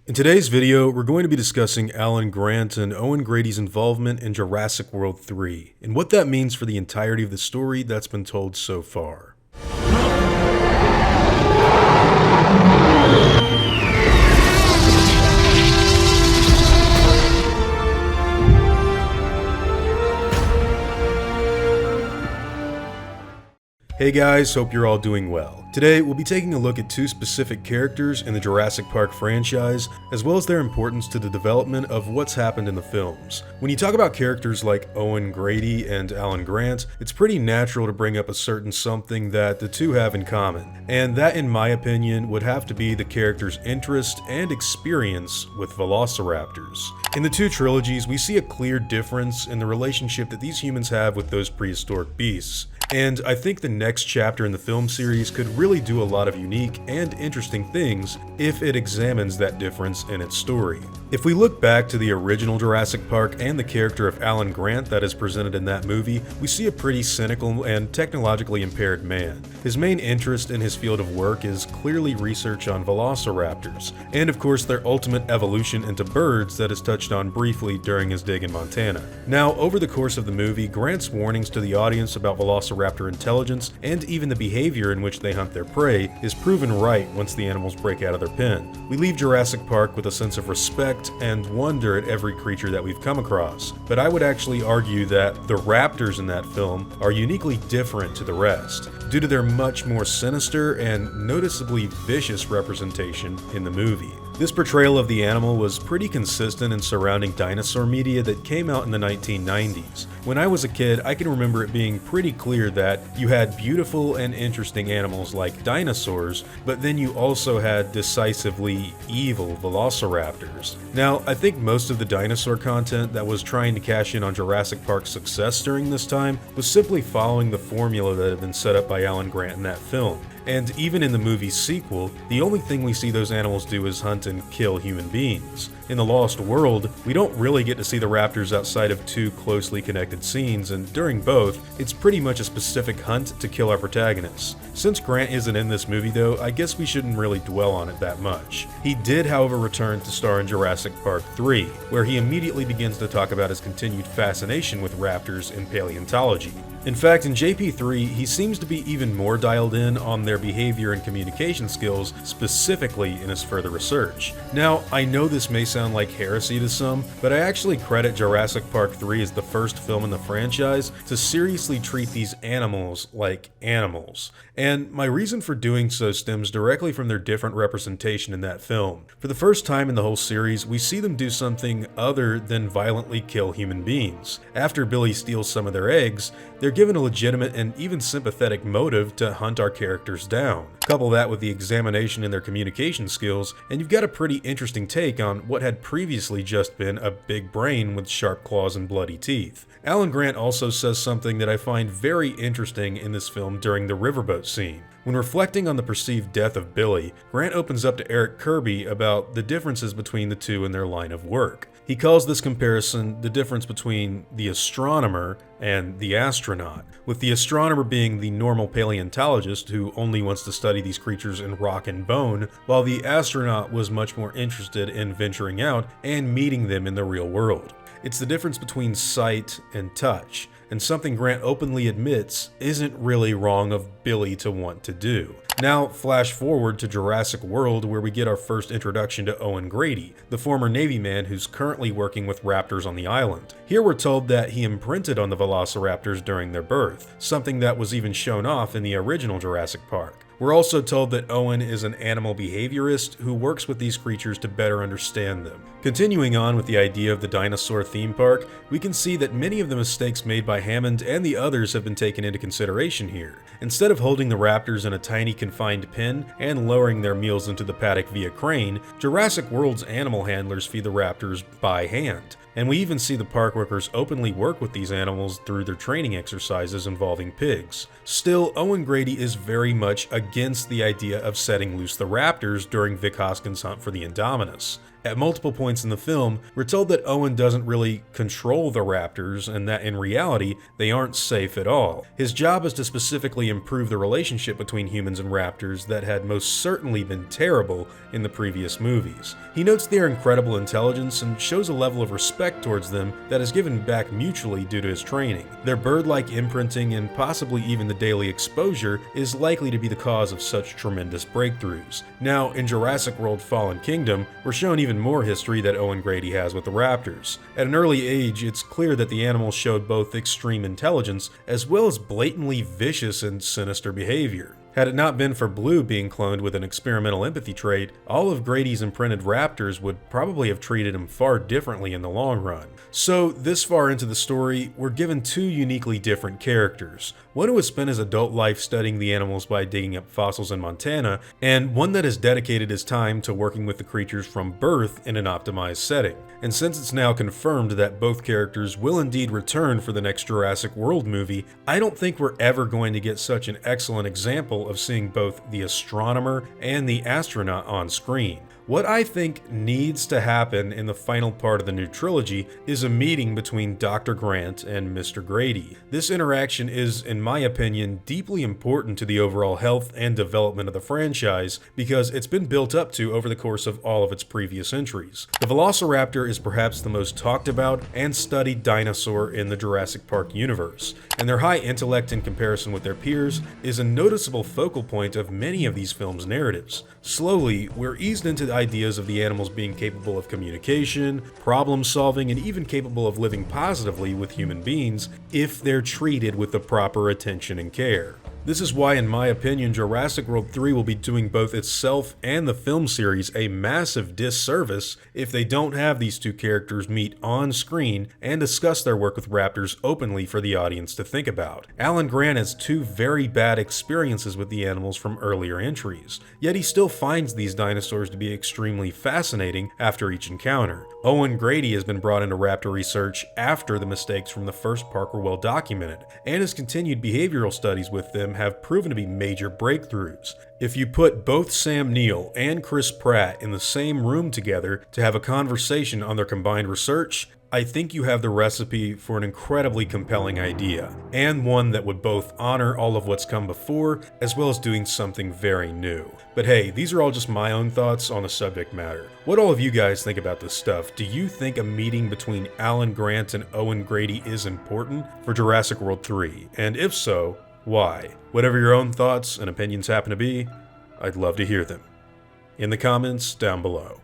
In today's video, we're going to be discussing Alan Grant and Owen Grady's involvement in Jurassic World 3, and what that means for the entirety of the story that's been told so far. Hey guys, hope you're all doing well. Today, we'll be taking a look at two specific characters in the Jurassic Park franchise, as well as their importance to the development of what's happened in the films. When you talk about characters like Owen Grady and Alan Grant, it's pretty natural to bring up a certain something that the two have in common, and that, in my opinion, would have to be the character's interest and experience with Velociraptors. In the two trilogies, we see a clear difference in the relationship that these humans have with those prehistoric beasts. And I think the next chapter in the film series could really do a lot of unique and interesting things if it examines that difference in its story. If we look back to the original Jurassic Park and the character of Alan Grant that is presented in that movie, we see a pretty cynical and technologically impaired man. His main interest in his field of work is clearly research on Velociraptors, and of course their ultimate evolution into birds that is touched on briefly during his dig in Montana. Now, over the course of the movie, Grant's warnings to the audience about Velociraptor intelligence and even the behavior in which they hunt their prey is proven right once the animals break out of their pen. We leave Jurassic Park with a sense of respect and wonder at every creature that we've come across, but I would actually argue that the raptors in that film are uniquely different to the rest, due to their much more sinister and noticeably vicious representation in the movie. This portrayal of the animal was pretty consistent in surrounding dinosaur media that came out in the 1990s. When I was a kid, I can remember it being pretty clear that you had beautiful and interesting animals like dinosaurs, but then you also had decisively evil velociraptors. Now, I think most of the dinosaur content that was trying to cash in on Jurassic Park's success during this time was simply following the formula that had been set up by Alan Grant in that film. And even in the movie's sequel, the only thing we see those animals do is hunt and kill human beings. In The Lost World, we don't really get to see the raptors outside of two closely connected scenes, and during both, it's pretty much a specific hunt to kill our protagonists. Since Grant isn't in this movie though, I guess we shouldn't really dwell on it that much. He did, however, return to star in Jurassic Park 3, where he immediately begins to talk about his continued fascination with raptors in paleontology. In fact, in JP3, he seems to be even more dialed in on their behavior and communication skills, specifically in his further research. Now, I know this may sound like heresy to some, but I actually credit Jurassic Park 3 as the first film in the franchise to seriously treat these animals like animals. And my reason for doing so stems directly from their different representation in that film. For the first time in the whole series, we see them do something other than violently kill human beings. After Billy steals some of their eggs, they're given a legitimate and even sympathetic motive to hunt our characters down. Couple that with the examination in their communication skills, and you've got a pretty interesting take on what had previously just been a big brain with sharp claws and bloody teeth. Alan Grant also says something that I find very interesting in this film during the riverboat scene. When reflecting on the perceived death of Billy, Grant opens up to Eric Kirby about the differences between the two in their line of work. He calls this comparison the difference between the astronomer and the astronaut, with the astronomer being the normal paleontologist who only wants to study these creatures in rock and bone, while the astronaut was much more interested in venturing out and meeting them in the real world. It's the difference between sight and touch, and something Grant openly admits isn't really wrong of Billy to want to do. Now, flash forward to Jurassic World, where we get our first introduction to Owen Grady, the former Navy man who's currently working with raptors on the island. Here we're told that he imprinted on the Velociraptors during their birth, something that was even shown off in the original Jurassic Park. We're also told that Owen is an animal behaviorist who works with these creatures to better understand them. Continuing on with the idea of the dinosaur theme park, we can see that many of the mistakes made by Hammond and the others have been taken into consideration here. Instead of holding the raptors in a tiny confined pen and lowering their meals into the paddock via crane, Jurassic World's animal handlers feed the raptors by hand. And we even see the park workers openly work with these animals through their training exercises involving pigs. Still, Owen Grady is very much against against the idea of setting loose the raptors during Vic Hoskins' hunt for the Indominus. At multiple points in the film, we're told that Owen doesn't really control the raptors and that in reality, they aren't safe at all. His job is to specifically improve the relationship between humans and raptors that had most certainly been terrible in the previous movies. He notes their incredible intelligence and shows a level of respect towards them that is given back mutually due to his training. Their bird-like imprinting and possibly even the daily exposure is likely to be the cause of such tremendous breakthroughs. Now, in Jurassic World Fallen Kingdom, we're shown even more history that Owen Grady has with the raptors. At an early age, it's clear that the animals showed both extreme intelligence as well as blatantly vicious and sinister behavior. Had it not been for Blue being cloned with an experimental empathy trait, all of Grady's imprinted raptors would probably have treated him far differently in the long run. So, this far into the story, we're given two uniquely different characters. One who has spent his adult life studying the animals by digging up fossils in Montana, and one that has dedicated his time to working with the creatures from birth in an optimized setting. And since it's now confirmed that both characters will indeed return for the next Jurassic World movie, I don't think we're ever going to get such an excellent example of seeing both the astronomer and the astronaut on screen. What I think needs to happen in the final part of the new trilogy is a meeting between Dr. Grant and Mr. Grady. This interaction is, in my opinion, deeply important to the overall health and development of the franchise because it's been built up to over the course of all of its previous entries. The Velociraptor is perhaps the most talked about and studied dinosaur in the Jurassic Park universe, and their high intellect in comparison with their peers is a noticeable focal point of many of these films' narratives. Slowly, we're eased into ideas of the animals being capable of communication, problem solving, and even capable of living positively with human beings if they're treated with the proper attention and care. This is why, in my opinion, Jurassic World 3 will be doing both itself and the film series a massive disservice if they don't have these two characters meet on screen and discuss their work with raptors openly for the audience to think about. Alan Grant has two very bad experiences with the animals from earlier entries, yet he still finds these dinosaurs to be extremely fascinating after each encounter. Owen Grady has been brought into raptor research after the mistakes from the first park were well documented, and his continued behavioral studies with them have proven to be major breakthroughs. If you put both Sam Neill and Chris Pratt in the same room together to have a conversation on their combined research, I think you have the recipe for an incredibly compelling idea, and one that would both honor all of what's come before, as well as doing something very new. But hey, these are all just my own thoughts on the subject matter. What all of you guys think about this stuff? Do you think a meeting between Alan Grant and Owen Grady is important for Jurassic World 3? And if so, why? Whatever your own thoughts and opinions happen to be, I'd love to hear them in the comments down below.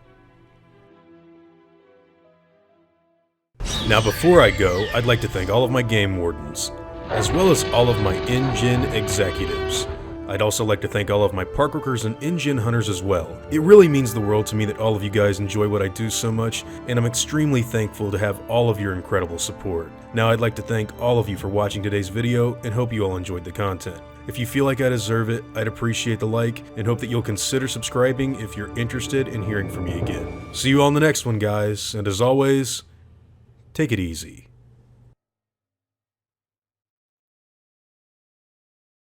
Now before I go, I'd like to thank all of my game wardens, as well as all of my InGen executives. I'd also like to thank all of my park workers and InGen hunters as well. It really means the world to me that all of you guys enjoy what I do so much, and I'm extremely thankful to have all of your incredible support. Now I'd like to thank all of you for watching today's video and hope you all enjoyed the content. If you feel like I deserve it, I'd appreciate the like and hope that you'll consider subscribing if you're interested in hearing from me again. See you all in the next one, guys, and as always, take it easy.